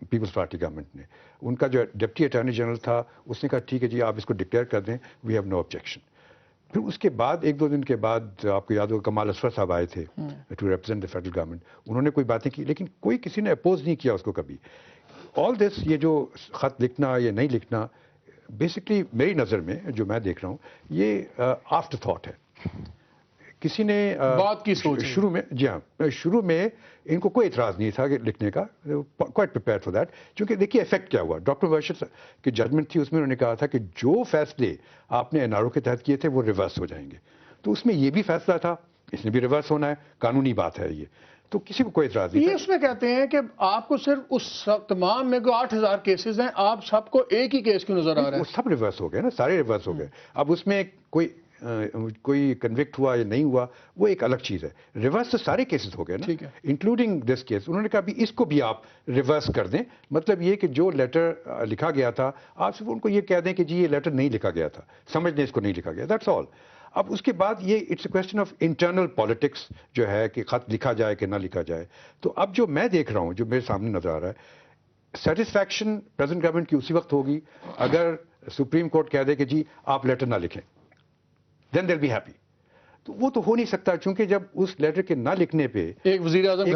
پیپلز پارٹی گورنمنٹ نے. ان کا جو ڈپٹی اٹارنی جنرل تھا اس نے کہا ٹھیک ہے جی آپ اس کو ڈکلیئر کر دیں، وی ہیو نو آبجیکشن. پھر اس کے بعد ایک دو دن کے بعد آپ کو یاد ہوگا کمال اسفر صاحب آئے تھے to represent the federal government. انہوں نے کوئی باتیں کی لیکن کسی نے اپوز نہیں کیا اس کو کبھی. آل دس یہ جو خط لکھنا یا نہیں لکھنا بیسکلی میری نظر میں جو میں دیکھ رہا ہوں یہ آفٹر تھاٹ ہے. کسی نے بات کی سوچ شروع میں، جی ہاں شروع میں ان کو کوئی اعتراض نہیں تھا کہ لکھنے کا، کوائٹ پریپیئر فار دیٹ. چونکہ دیکھیے افیکٹ کیا ہوا، ڈاکٹر ورشد کی ججمنٹ تھی، اس میں انہوں نے کہا تھا کہ جو فیصلے آپ نے NRO کے تحت کیے تھے وہ ریورس ہو جائیں گے. تو اس میں یہ بھی فیصلہ تھا، اس نے بھی ریورس ہونا ہے، قانونی بات ہے یہ. تو کسی کو کوئی اعتراض نہیں. یہ اس میں کہتے ہیں کہ آپ کو صرف اس تمام میں 8,000 کیسز ہیں، آپ سب کو ایک ہی کیس کیوں نظر آ رہا ہے؟ وہ سب ریورس ہو گئے نا، سارے ریورس ہو گئے. اب اس میں کوئی کنوکٹ ہوا یا نہیں ہوا وہ ایک الگ چیز ہے. ریورس تو سارے کیسز ہو گئے نا، انکلوڈنگ دس کیس. انہوں نے کہا بھی اس کو بھی آپ ریورس کر دیں. مطلب یہ کہ جو لیٹر لکھا گیا تھا آپ صرف ان کو یہ کہہ دیں کہ جی یہ لیٹر نہیں لکھا گیا تھا، سمجھ لیں اس کو نہیں لکھا گیا، دیٹس آل. اب اس کے بعد یہ it's a question of internal politics جو ہے کہ خط لکھا جائے کہ نہ لکھا جائے. تو اب جو میں دیکھ رہا ہوں، جو میرے سامنے نظر آ رہا ہے، سیٹسفیکشن پریزنٹ گورنمنٹ کی اسی وقت ہوگی اگر سپریم کورٹ کہہ دے کہ جی آپ لیٹر نہ لکھیں، then they'll be happy. تو وہ تو ہو نہیں سکتا، چونکہ جب اس لیٹر کے نہ لکھنے پہ ایک وزیر اعظم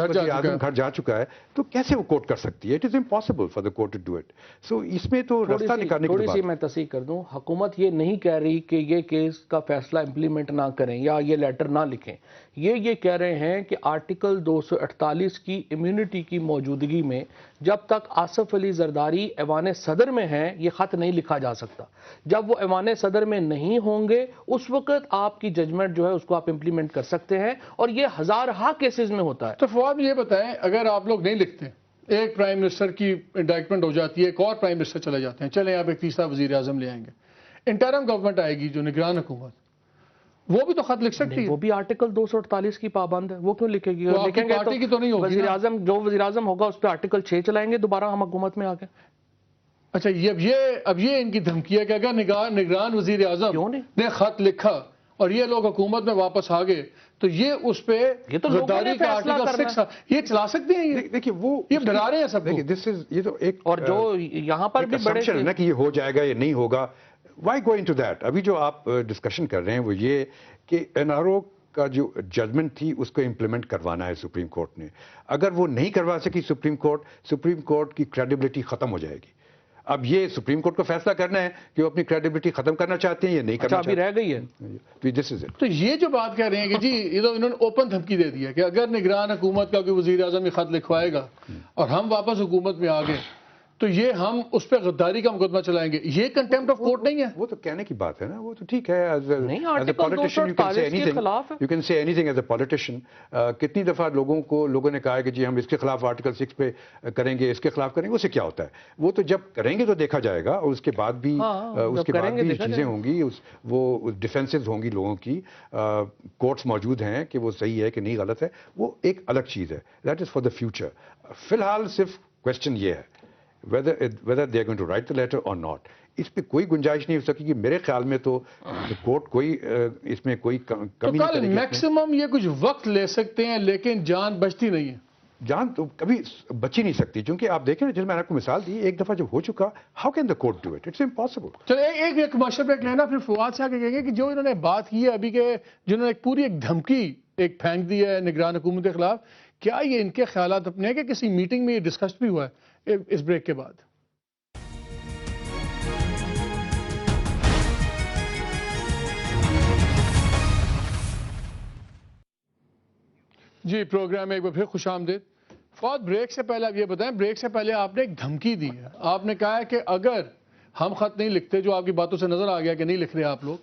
گھر جا چکا ہے تو کیسے وہ کوٹ کر سکتی ہے؟ It is impossible for the court to do it. So اس میں تو راستہ نکالنے کی تھوڑی سی میں تصحیح کر دوں، حکومت یہ نہیں کہہ رہی کہ یہ کیس کا فیصلہ امپلیمنٹ نہ کریں یا یہ لیٹر نہ لکھیں. یہ کہہ رہے ہیں کہ آرٹیکل 248 کی امیونٹی کی موجودگی میں جب تک آصف علی زرداری ایوان صدر میں ہیں یہ خط نہیں لکھا جا سکتا. جب وہ ایوان صدر میں نہیں ہوں گے اس وقت آپ کی ججمنٹ جو ہے اس کو آپ امپلیمنٹ کر سکتے ہیں، اور یہ ہزارہا کیسز میں ہوتا ہے. تو فواد یہ بتائیں، اگر آپ لوگ نہیں لکھتے، ایک پرائم منسٹر کی انڈائکمنٹ ہو جاتی ہے، ایک اور پرائم منسٹر چلے جاتے ہیں، چلیں آپ ایک تیسرا وزیر اعظم لے آئیں گے، انٹرم گورنمنٹ آئے گی جو نگران حکومت، وہ بھی تو خط لکھ سکتی ہے. وہ بھی آرٹیکل 248 کی پابند ہے، وہ کیوں لکھے گی؟ لکھیں گے پارٹی کی تو نہیں ہوگی. وزیر اعظم ہوگا اس پہ آرٹیکل 6 چلائیں گے دوبارہ ہم حکومت میں آ کے. اچھا اب یہ ان کی دھمکی ہے کہ اگر نگران وزیر اعظم نے خط لکھا اور یہ لوگ حکومت میں واپس آ گئے تو یہ اس پہ غداری کا آرٹیکل 6 یہ چلا سکتے ہیں. دیکھیے وہ یہ ڈرا رہے ہیں سب کو. یہ تو ایک اور جو یہاں پر بھی بڑے نا کہ یہ ہو جائے گا یا نہیں ہوگا. Why go into that? ابھی جو آپ ڈسکشن کر رہے ہیں وہ یہ کہ NRO کا جو ججمنٹ تھی اس کو امپلیمنٹ کروانا ہے سپریم کورٹ نے. اگر وہ نہیں کروا سکی سپریم کورٹ کی کریڈیبلٹی ختم ہو جائے گی. اب یہ سپریم کورٹ کو فیصلہ کرنا ہے کہ وہ اپنی کریڈیبلٹی ختم کرنا چاہتے ہیں یا نہیں کرنا چاہتے ہیں. رہ گئی ہے تو یہ جو بات کہہ رہے ہیں کہ جی یہ تو انہوں نے اوپن دھمکی دے دی ہے کہ اگر نگران حکومت کا کوئی وزیر اعظم یہ خط لکھوائے گا اور ہم واپس حکومت میں آ گئے تو یہ ہم اس پہ غداری کا مقدمہ چلائیں گے. یہ کنٹیمپٹ آف کورٹ نہیں ہے. وہ تو کہنے کی بات ہے نا، وہ تو ٹھیک ہے. نہیں، آرٹیکل 248 کے خلاف ہے. You can say anything as a politician. کتنی دفعہ لوگوں نے کہا ہے کہ جی ہم اس کے خلاف آرٹیکل 6 پہ کریں گے، اس کے خلاف کریں گے. اسے کیا ہوتا ہے؟ وہ تو جب کریں گے تو دیکھا جائے گا، اور اس کے بعد بھی چیزیں ہوں گی، وہ ڈیفینسز ہوں گی لوگوں کی. کورٹس موجود ہیں کہ وہ صحیح ہے کہ نہیں غلط ہے، وہ ایک الگ چیز ہے. That is for the future. فی الحال صرف کوشچن یہ ہے whether they are going to write the letter or not. اس پہ کوئی گنجائش نہیں ہو سکی کہ میرے خیال میں تو کورٹ کوئی اس میں کوئی کمی نہیں کرے گی. میکسیمم یہ کچھ وقت لے سکتے ہیں لیکن جان بچتی نہیں ہے. جان تو کبھی بچی نہیں سکتی، کیونکہ آپ دیکھیں نا، جس میں نے آپ کو مثال دی، ایک دفعہ جب ہو چکا، how can the court do it? It's impossible. چلو ایک کمرشل بریک لینا، پھر فواد سے آ کے کہیں گے کہ جو انہوں نے بات کی ہے ابھی کہ جنہوں نے پوری ایک دھمکی ایک پھینک دی ہے نگران حکومت کے خلاف، کیا یہ ان کے خیالات اپنے ہیں کہ کسی میٹنگ میں یہ ڈسکس بھی ہوا ہے؟ اس بریک کے بعد جی پروگرام میں ایک بار پھر خوش آمدید. فواد، بریک سے پہلے آپ یہ بتائیں، بریک سے پہلے آپ نے ایک دھمکی دی ہے. آپ نے کہا ہے کہ اگر ہم خط نہیں لکھتے، جو آپ کی باتوں سے نظر آ گیا کہ نہیں لکھ رہے آپ لوگ،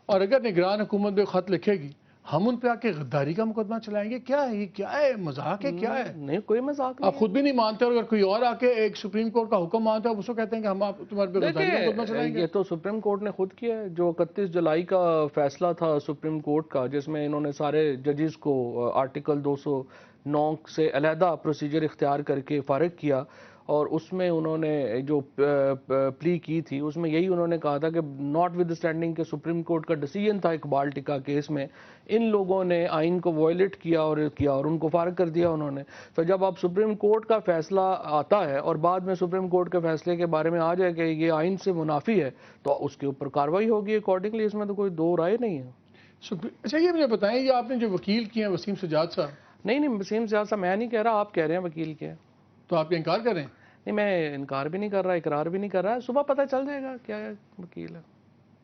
اور اگر نگران حکومت میں خط لکھے گی ہم ان پہ آ کے غداری کا مقدمہ چلائیں گے. کیا ہے یہ؟ کیا ہے؟ مذاق ہے؟ کیا ہے؟ نہیں، کوئی مذاق نہیں. آپ خود بھی نہیں مانتے، اور اگر کوئی اور آ کے ایک سپریم کورٹ کا حکم مانتا ہے اس کو کہتے ہیں کہ ہم تمہارے پہ غداری کا مقدمہ چلائیں گے. یہ تو سپریم کورٹ نے خود کیا ہے. جو 31 جولائی کا فیصلہ تھا سپریم کورٹ کا، جس میں انہوں نے سارے ججز کو آرٹیکل 209 سے علیحدہ پروسیجر اختیار کر کے فارغ کیا، اور اس میں انہوں نے جو پلی کی تھی اس میں یہی انہوں نے کہا تھا کہ ناٹ ود اسٹینڈنگ کہ سپریم کورٹ کا ڈیسیجن تھا اقبال ٹکا کیس میں، ان لوگوں نے آئین کو وائلیٹ کیا اور ان کو فارغ کر دیا انہوں نے. تو جب اب سپریم کورٹ کا فیصلہ آتا ہے اور بعد میں سپریم کورٹ کے فیصلے کے بارے میں آ جائے کہ یہ آئین سے منافی ہے تو اس کے اوپر کارروائی ہوگی اکارڈنگلی، اس میں تو کوئی دو رائے نہیں ہے. اچھا یہ مجھے بتائیں، یہ آپ نے جو وکیل کیے ہیں وسیم سجاد صاحب، نہیں وسیم سیاض صاحب میں نہیں کہہ رہا، آپ کہہ رہے ہیں وکیل کے. تو آپ یہ انکار کر رہے ہیں؟ نہیں میں انکار بھی نہیں کر رہا، اقرار بھی نہیں کر رہا، صبح پتہ چل جائے گا کیا وکیل ہے.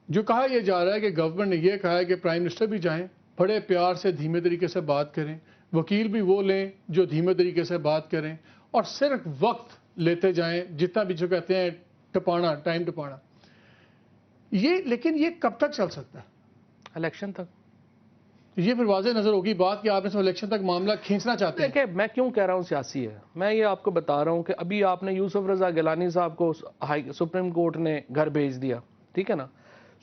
جو کہا یہ جا رہا ہے کہ گورنمنٹ نے یہ کہا ہے کہ پرائم منسٹر بھی جائیں، بڑے پیار سے دھیمے طریقے سے بات کریں، وکیل بھی وہ لیں جو دھیمے طریقے سے بات کریں، اور صرف وقت لیتے جائیں، جتنا بھی جو کہتے ہیں ٹپانا، ٹائم ٹپانا. لیکن یہ کب تک چل سکتا ہے؟ الیکشن تک. یہ پھر واضح نظر ہوگی بات کہ آپ اس الیکشن تک معاملہ کھینچنا چاہتے ہیں. دیکھیں میں کیوں کہہ رہا ہوں سیاسی ہے، میں یہ آپ کو بتا رہا ہوں کہ ابھی آپ نے یوسف رضا گیلانی صاحب کو سپریم کورٹ نے گھر بھیج دیا، ٹھیک ہے نا.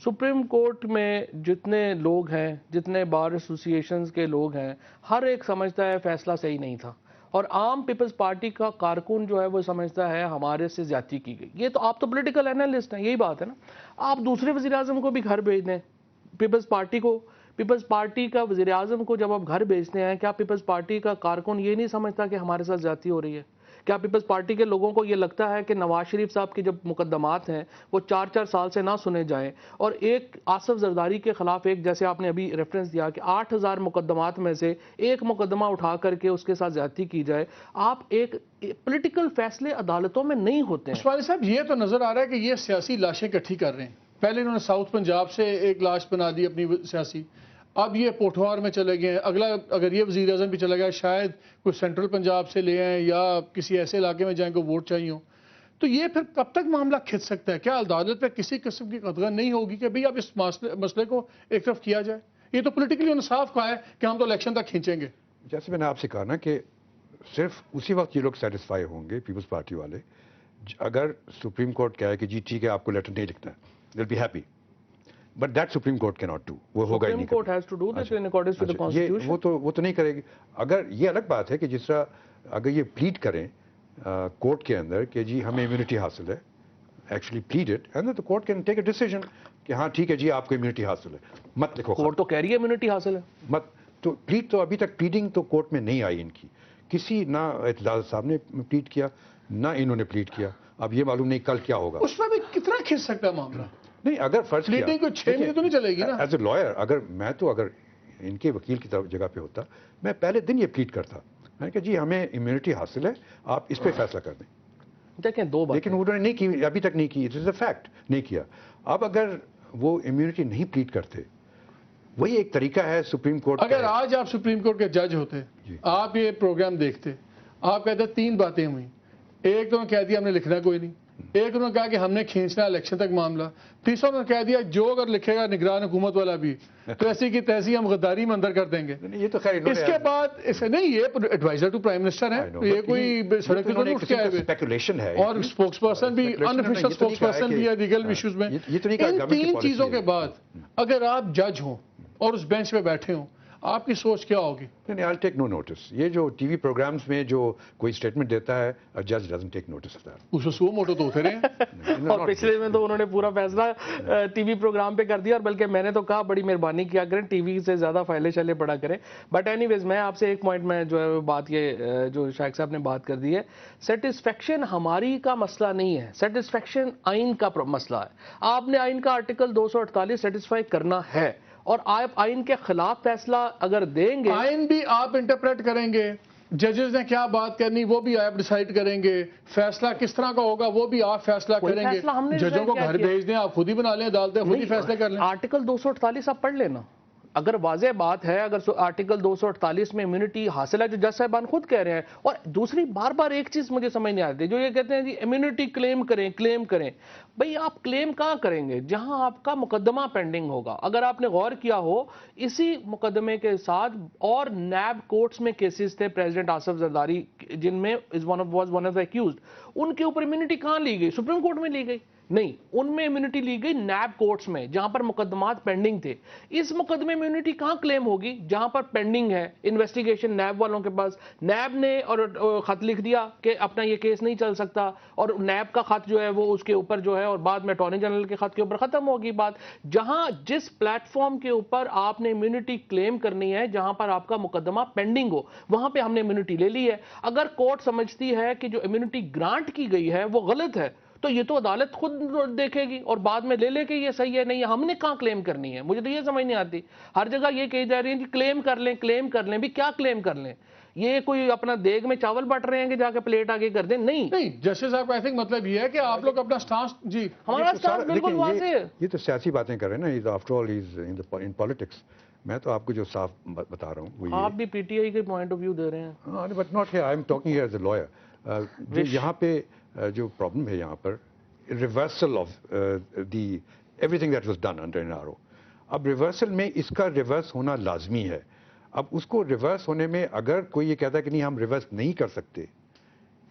سپریم کورٹ میں جتنے لوگ ہیں، جتنے بار ایسوسیشنز کے لوگ ہیں، ہر ایک سمجھتا ہے فیصلہ صحیح نہیں تھا، اور عام پیپلز پارٹی کا کارکن جو ہے وہ سمجھتا ہے ہمارے سے زیادتی کی گئی. یہ تو آپ تو پولیٹیکل اینالسٹ ہیں، یہی بات ہے نا. آپ دوسرے وزیر اعظم کو بھی گھر بھیج دیں، پیپلز پارٹی کو، پیپلز پارٹی کا وزیر اعظم کو جب آپ گھر بھیجتے ہیں، کیا پیپلز پارٹی کا کارکن یہ نہیں سمجھتا کہ ہمارے ساتھ زیادتی ہو رہی ہے؟ کیا پیپلز پارٹی کے لوگوں کو یہ لگتا ہے کہ نواز شریف صاحب کے جب مقدمات ہیں وہ 4 سال سے نہ سنے جائیں، اور ایک آصف زرداری کے خلاف ایک، جیسے آپ نے ابھی ریفرنس دیا کہ 8000 مقدمات میں سے ایک مقدمہ اٹھا کر کے اس کے ساتھ زیادتی کی جائے؟ آپ ایک پولیٹیکل فیصلے عدالتوں میں نہیں ہوتے ہیں. عثمانی صاحب یہ تو نظر آ رہا ہے کہ یہ سیاسی لاشیں اکٹھی کر رہے ہیں. پہلے انہوں نے ساؤتھ پنجاب سے ایک لاش بنا دی اپنی سیاسی، اب یہ پوٹھوار میں چلے گئے ہیں. اگلا اگر یہ وزیر اعظم بھی چلا گیا شاید کوئی سینٹرل پنجاب سے لے آئیں یا کسی ایسے علاقے میں جائیں کو ووٹ چاہیے ہوں. تو یہ پھر کب تک معاملہ کھنچ سکتا ہے؟ کیا عدالت پہ کسی قسم کی قدغن نہیں ہوگی کہ بھئی اب اس مسئلے کو ایک طرف کیا جائے؟ یہ تو پولیٹیکلی انہوں نے صاف کہا ہے کہ ہم تو الیکشن تک کھینچیں گے. جیسے میں نے آپ سے کہا نا کہ صرف اسی وقت یہ لوگ سیٹسفائی ہوں گے پیپلز پارٹی والے اگر سپریم کورٹ کہے کہ جی ٹھیک ہے آپ کو لیٹر نہیں لکھنا ہے، they'll be happy. But that Supreme Court cannot do. وہ ہوگا ہی نہیں. Supreme Court has to do that in accordance with the Constitution. وہ تو نہیں کرے گی. اگر یہ الگ بات ہے کہ جس طرح اگر یہ پلیڈ کریں کورٹ کے اندر کہ جی ہمیں امیونٹی حاصل ہے، actually plead it and the court can take a decision کہ ہاں ٹھیک ہے جی آپ کو امیونٹی حاصل ہے، مت لکھو. کورٹ تو کہہ رہی ہے امیونٹی حاصل ہے. مت تو پلیڈ تو ابھی تک پلیڈنگ تو کورٹ میں نہیں آئی ان کی. کسی نہ اعتزاز صاحب نے پلیڈ کیا نہ انہوں نے پلیڈ کیا. اب یہ معلوم نہیں کل کیا ہوگا. اس میں بھی کتنا کھنچ سکتا ہے معاملہ؟ نہیں اگر فرض کیا پلیڈنگ کو 6 مہینے تو نہیں چلے گی نا. ایز اے لائر اگر ان کے وکیل کی طرف جگہ پہ ہوتا میں پہلے دن یہ پلیڈ کرتا میں کہ جی ہمیں امیونٹی حاصل ہے، آپ اس پہ فیصلہ کر دیں. دیکھیں دو بات، لیکن انہوں نے نہیں کی، ابھی تک نہیں کی. اٹ از اے فیکٹ نہیں کیا. اب اگر وہ امیونٹی نہیں پلیڈ کرتے، وہی ایک طریقہ ہے سپریم کورٹ. اگر آج آپ سپریم کورٹ کے جج ہوتے، آپ یہ پروگرام دیکھتے، آپ کہتے 3 باتیں ہوئیں. ایک تو انہوں نے کہہ دیا ہم نے لکھنا کوئی نہیں، ایک انہوں نے کہا کہ ہم نے کھینچنا الیکشن تک معاملہ، تیسرا انہوں نے کہہ دیا جو اگر لکھے گا نگران حکومت والا بھی تو ایسی کی تیسی ہم غداری میں اندر کر دیں گے. یہ تو خیر اس کے بعد نہیں، یہ ایڈوائزر ٹو پرائم منسٹر ہے، یہ کوئی سڑک پہ نہیں اٹھ کے آئے ہوئے، اور اسپوکس پرسن بھی، ان آفیشل اسپوکس پرسن بھی ہے لیگل ایشوز میں. ان 3 چیزوں کے بعد اگر آپ جج ہوں اور اس بینچ پہ بیٹھے ہوں، آپ کی سوچ کیا ہوگی؟ نہیں I'll take no notice. یہ جو ٹی وی پروگرامز میں جو کوئی اسٹیٹمنٹ دیتا ہے جج doesn't take notice of that. اس سو موٹو تو ہوتے رہے اور پچھلے میں تو انہوں نے پورا فیصلہ ٹی وی پروگرام پہ کر دیا، اور بلکہ میں نے تو کہا بڑی مہربانی کیا کریں ٹی وی سے زیادہ فائلے شائلے پڑا کریں. بٹ اینی ویز میں آپ سے ایک پوائنٹ میں جو ہے بات یہ جو شائق صاحب نے بات کر دی ہے، سیٹسفیکشن ہماری کا مسئلہ نہیں ہے، سیٹسفیکشن آئین کا مسئلہ ہے. آپ نے آئین کا آرٹیکل 248 سیٹسفائی کرنا ہے، اور آپ آئین کے خلاف فیصلہ اگر دیں گے، آئین بھی آپ انٹرپریٹ کریں گے، ججز نے کیا بات کرنی وہ بھی آپ ڈیسائیڈ کریں گے، فیصلہ کس طرح کا ہوگا وہ بھی آپ فیصلہ کریں گے. ججوں کو گھر بھیج دیں، آپ خود ہی بنا لیں عدالتیں، خود ہی فیصلے کر لیں. آرٹیکل 248 آپ پڑھ لینا. اگر واضح بات ہے، اگر آرٹیکل 248 میں امیونٹی حاصل ہے جو جج صاحبان خود کہہ رہے ہیں. اور دوسری بار بار ایک چیز مجھے سمجھ نہیں آتی، جو یہ کہتے ہیں جی امیونٹی کلیم کریں. بھئی آپ کلیم کہاں کریں گے؟ جہاں آپ کا مقدمہ پینڈنگ ہوگا. اگر آپ نے غور کیا ہو، اسی مقدمے کے ساتھ اور نیب کورٹس میں کیسز تھے پریزیڈنٹ آصف زرداری جن میں was one of the accused, ان کے اوپر امیونٹی کہاں لی گئی؟ سپریم کورٹ میں لی گئی. نہیں، ان میں امیونٹی لی گئی نیب کورٹس میں جہاں پر مقدمات پینڈنگ تھے. اس مقدمے میں امیونٹی کہاں کلیم ہوگی جہاں پر پینڈنگ ہے انویسٹیگیشن نیب والوں کے پاس. نیب نے اور خط لکھ دیا کہ اپنا یہ کیس نہیں چل سکتا، اور نیب کا خط جو ہے وہ اس کے اوپر جو ہے، اور بعد میں اٹارنی جنرل کے خط کے اوپر ختم ہوگی بات. جہاں جس پلیٹ فارم کے اوپر آپ نے امیونٹی کلیم کرنی ہے، جہاں پر آپ کا مقدمہ پینڈنگ ہو، وہاں پہ ہم نے امیونٹی لے لی ہے. اگر کورٹ سمجھتی ہے کہ جو امیونٹی گرانٹ کی گئی ہے وہ غلط ہے تو یہ تو عدالت خود دیکھے گی اور بعد میں لے لے کے یہ صحیح ہے نہیں. ہم نے کہاں کلیم کرنی ہے؟ مجھے تو یہ سمجھ نہیں آتی. ہر جگہ یہ کہی جا رہی ہے کہ کلیم کر لیں بھی کیا کلیم کر لیں؟ یہ کوئی اپنا دیگ میں چاول بٹ رہے ہیں کہ جا کے پلیٹ آگے کر دیں؟ نہیں جسٹس صاحب کا مطلب یہ ہے کہ آپ لوگ اپنا سٹانس، جی ہمارا سٹانس بالکل واضح ہے. یہ تو سیاسی باتیں کر رہے ہیں نا، آفٹر آل ان پالیٹکس. میں تو آپ کو جو صاف بتا رہا ہوں وہ آپ بھی پی ٹی آئی کے پوائنٹ آف ویو دے رہے ہیں. But not here, I am talking as a liar. یہاں پہ جو پرابلم ہے یہاں پر reversal of the everything that was done under N R O. اب ریورسل میں اس کا ریورس ہونا لازمی ہے. اب اس کو ریورس ہونے میں اگر کوئی یہ کہتا ہے کہ نہیں ہم ریورس نہیں کر سکتے،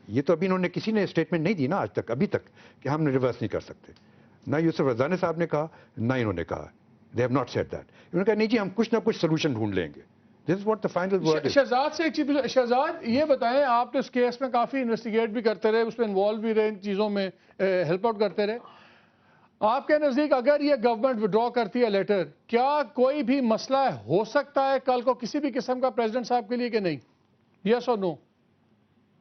یہ تو ابھی انہوں نے کسی نے اسٹیٹمنٹ نہیں دی نا آج تک، ابھی تک، کہ ہم ریورس نہیں کر سکتے. نہ یوسف رضانی صاحب نے کہا، نہ انہوں نے کہا. They have not said that. انہوں نے کہا نہیں جی ہم کچھ نہ کچھ سولوشن ڈھونڈ لیں گے. This is what the final word is. Shahzad سے ایک چیز، شہزاد یہ بتائیں، آپ تو اس کیس میں کافی انویسٹیگیٹ بھی کرتے رہے، اس میں انوالو بھی رہے، ان چیزوں میں ہیلپ آؤٹ کرتے رہے. آپ کے نزدیک اگر یہ گورنمنٹ وڈرا کرتی ہے لیٹر، کیا کوئی بھی مسئلہ ہو سکتا ہے کل کو کسی بھی قسم کا پریزیڈنٹ صاحب کے لیے کہ نہیں؟ یس اور نو؟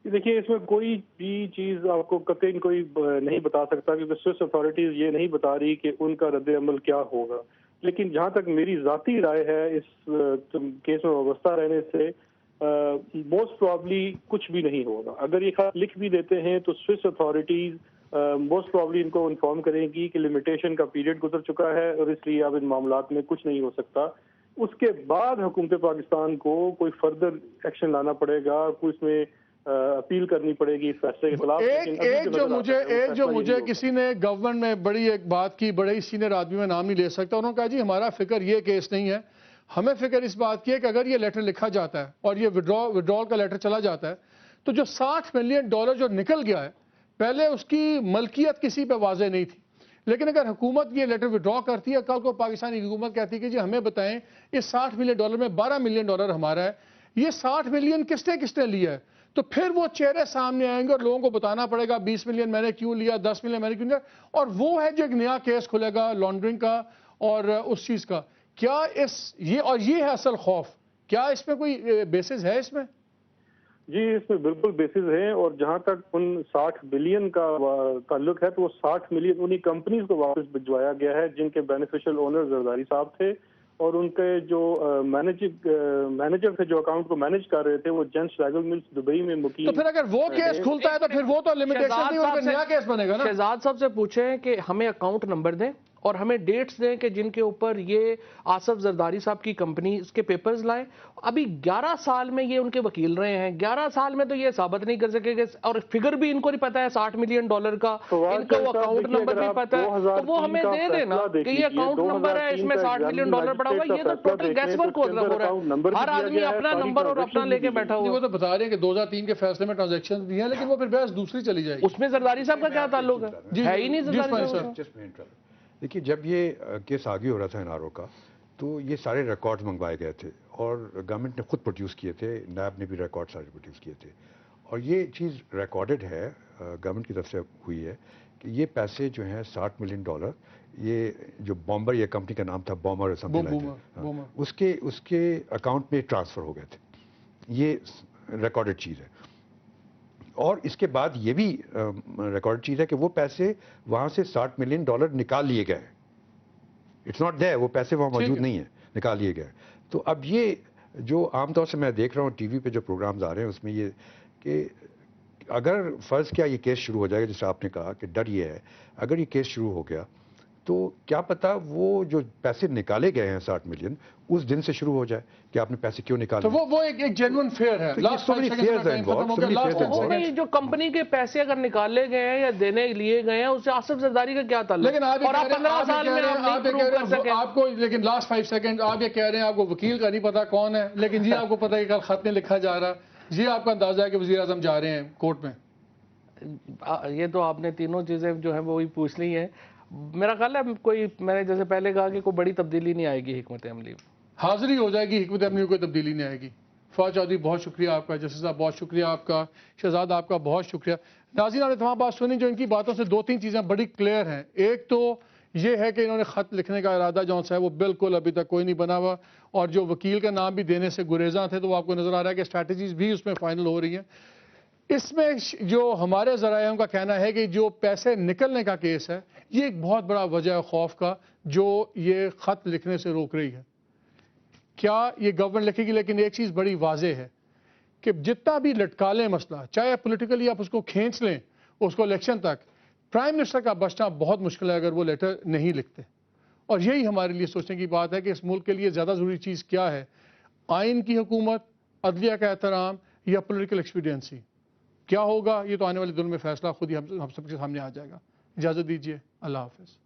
دیکھیے اس میں کوئی بھی چیز آپ کو قطعی کوئی نہیں بتا سکتا، کیونکہ سوئس اتھارٹیز یہ نہیں بتا رہی کہ ان کا رد عمل کیا ہوگا. لیکن جہاں تک میری ذاتی رائے ہے اس کیس میں وابستہ رہنے سے، موسٹ پرابلی کچھ بھی نہیں ہوگا. اگر یہ خط لکھ بھی دیتے ہیں تو سوئس اتھارٹیز موسٹ پرابلی ان کو انفارم کریں گی کہ لمیٹیشن کا پیریڈ گزر چکا ہے اور اس لیے اب ان معاملات میں کچھ نہیں ہو سکتا. اس کے بعد حکومت پاکستان کو کوئی فردر ایکشن لانا پڑے گا، کوئی اس میں اپیل کرنی پڑے گی اس فیصلے کے خلاف. ایک جو مجھے کسی نے گورنمنٹ میں بڑی ایک بات کی، بڑے ہی سینئر آدمی میں نام نہیں لے سکتا، انہوں نے کہا جی ہمارا فکر یہ کیس نہیں ہے، ہمیں فکر اس بات کی ہے کہ اگر یہ لیٹر لکھا جاتا ہے اور یہ وڈرال کا لیٹر چلا جاتا ہے تو جو $60 ملین جو نکل گیا ہے، پہلے اس کی ملکیت کسی پہ واضح نہیں تھی، لیکن اگر حکومت یہ لیٹر وڈرا کرتی ہے، کل کو پاکستانی حکومت کہتی ہے کہ جی ہمیں بتائیں اس $60 ملین میں $12 ملین ہمارا ہے، یہ $60 ملین کس نے لیا ہے، تو پھر وہ چہرے سامنے آئیں گے اور لوگوں کو بتانا پڑے گا 20 ملین میں نے کیوں لیا، 10 ملین میں نے کیوں لیا، اور وہ ہے جو ایک نیا کیس کھلے گا لانڈرنگ کا اور اس چیز کا. کیا یہ ہے اصل خوف؟ کیا اس میں کوئی بیسز ہے اس میں؟ جی اس میں بالکل بیسز ہیں، اور جہاں تک ان 60 بلین کا تعلق ہے تو وہ 60 ملین انہی کمپنیز کو واپس بھجوایا گیا ہے جن کے بینیفیشل اونر زرداری صاحب تھے، اور ان کے جو مینیجر تھے جو اکاؤنٹ کو مینیج کر رہے تھے وہ جینس ریگل ملز دبئی میں مقیم. تو پھر اگر وہ کیس کھلتا ہے تو پھر وہ تو لمیٹیشن نہیں ہوگا، نیا کیس بنے گا نا. شہزاد صاحب سے پوچھیں کہ ہمیں اکاؤنٹ نمبر دیں اور ہمیں ڈیٹس دیں کہ جن کے اوپر یہ آصف زرداری صاحب کی کمپنی اس کے پیپرز لائیں. ابھی 11 سال میں یہ ان کے وکیل رہے ہیں، 11 سال میں تو یہ ثابت نہیں کر سکے گے، اور فگر بھی ان کو نہیں پتا ہے $60 ملین کا، ان کا وہ اکاؤنٹ نمبر بھی پتا ہے، تو وہ ہمیں دے دینا کہ یہ اکاؤنٹ نمبر ہے، اس میں $60 ملین پڑا ہوا ہے. یہ تو ٹوٹل گیس ورک ہو رہا ہے، ہر آدمی اپنا نمبر اور اپنا لے کے بیٹھا ہوا ہے. وہ تو بتا رہے ہیں کہ 2003 کے فیصلے میں ٹرانزیکشن بھی ہیں، لیکن وہ پھر بحث دوسری چلی جائے گی. اس میں زرداری صاحب کا کیا تعلق ہے ہی نہیں زرداری صاحب. دیکھیے جب یہ کیس آگے ہو رہا تھا NRO کا تو یہ سارے ریکارڈ منگوائے گئے تھے اور گورنمنٹ نے خود پروڈیوس کیے تھے، نیب نے بھی ریکارڈ سارے پروڈیوس کیے تھے، اور یہ چیز ریکارڈڈ ہے گورنمنٹ کی طرف سے ہوئی ہے کہ یہ پیسے جو ہیں $60 ملین، یہ جو بامبر، یہ کمپنی کا نام تھا بامبر اس کے اکاؤنٹ میں ٹرانسفر ہو گئے تھے. یہ ریکارڈڈ چیز ہے. اور اس کے بعد یہ بھی ریکارڈ چیز ہے کہ وہ پیسے وہاں سے $60 ملین نکال لیے گئے. اٹس ناٹ دیر، وہ پیسے وہاں موجود نہیں ہیں، نکال لیے گئے. تو اب یہ جو عام طور سے میں دیکھ رہا ہوں ٹی وی پہ جو پروگرامز آ رہے ہیں اس میں یہ کہ اگر فرض کیا یہ کیس شروع ہو جائے گا، جیسے آپ نے کہا کہ ڈر یہ ہے اگر یہ کیس شروع ہو گیا تو کیا پتا وہ جو پیسے نکالے گئے ہیں $60 ملین اس دن سے شروع ہو جائے کہ آپ نے پیسے کیوں نکالے. تو وہ ایک جینوئن فیئر ہے. جو کمپنی کے پیسے اگر نکالے گئے ہیں یا دینے لیے گئے ہیں اس سے آصف زرداری کا کیا تعلق؟ لیکن آپ 15 سال میں آپ کو، لیکن لاسٹ 5 سیکنڈ آپ یہ کہہ رہے ہیں آپ کو وکیل کا نہیں پتا کون ہے، لیکن جی آپ کو پتا ہے کہ کل خط میں لکھا جا رہا، جی آپ کا اندازہ ہے کہ وزیر اعظم جا رہے ہیں کورٹ میں. یہ تو آپ نے تینوں چیزیں جو ہیں وہی پوچھ لی ہیں. میرا خیال ہے کوئی، میں نے جیسے پہلے کہا کہ کوئی بڑی تبدیلی نہیں آئے گی حکمت عملی میں. حاضری ہو جائے گی، حکمت عملی میں کوئی تبدیلی نہیں آئے گی. فواد چودھری بہت شکریہ آپ کا، جسٹس صاحب بہت شکریہ آپ کا، شہزاد آپ کا بہت شکریہ. ناظرین، آپ نے تمام بات سنی، جو ان کی باتوں سے دو تین چیزیں بڑی کلیئر ہیں. ایک تو یہ ہے کہ انہوں نے خط لکھنے کا ارادہ جو ہے وہ بالکل ابھی تک کوئی نہیں بنا ہوا، اور جو وکیل کا نام بھی دینے سے گریزاں تھے، تو وہ آپ کو نظر آ رہا ہے کہ اسٹریٹجیز بھی اس میں فائنل ہو رہی ہیں. اس میں جو ہمارے ذرائع کا کہنا ہے کہ جو پیسے نکلنے کا کیس ہے، یہ ایک بہت بڑا وجہ ہے خوف کا جو یہ خط لکھنے سے روک رہی ہے. کیا یہ گورنمنٹ لکھے گی، لیکن ایک چیز بڑی واضح ہے کہ جتنا بھی لٹکا لیں مسئلہ، چاہے پولیٹیکلی آپ اس کو کھینچ لیں اس کو الیکشن تک، پرائم منسٹر کا بچنا بہت مشکل ہے اگر وہ لیٹر نہیں لکھتے. اور یہی ہمارے لیے سوچنے کی بات ہے کہ اس ملک کے لیے زیادہ ضروری چیز کیا ہے، آئین کی حکومت، عدلیہ کا احترام، یا پولیٹیکل ایکسپیڈینسی. کیا ہوگا یہ تو آنے والے دنوں میں فیصلہ خود ہی ہم سب کے سامنے آ جائے گا. اجازت دیجیے، اللہ حافظ.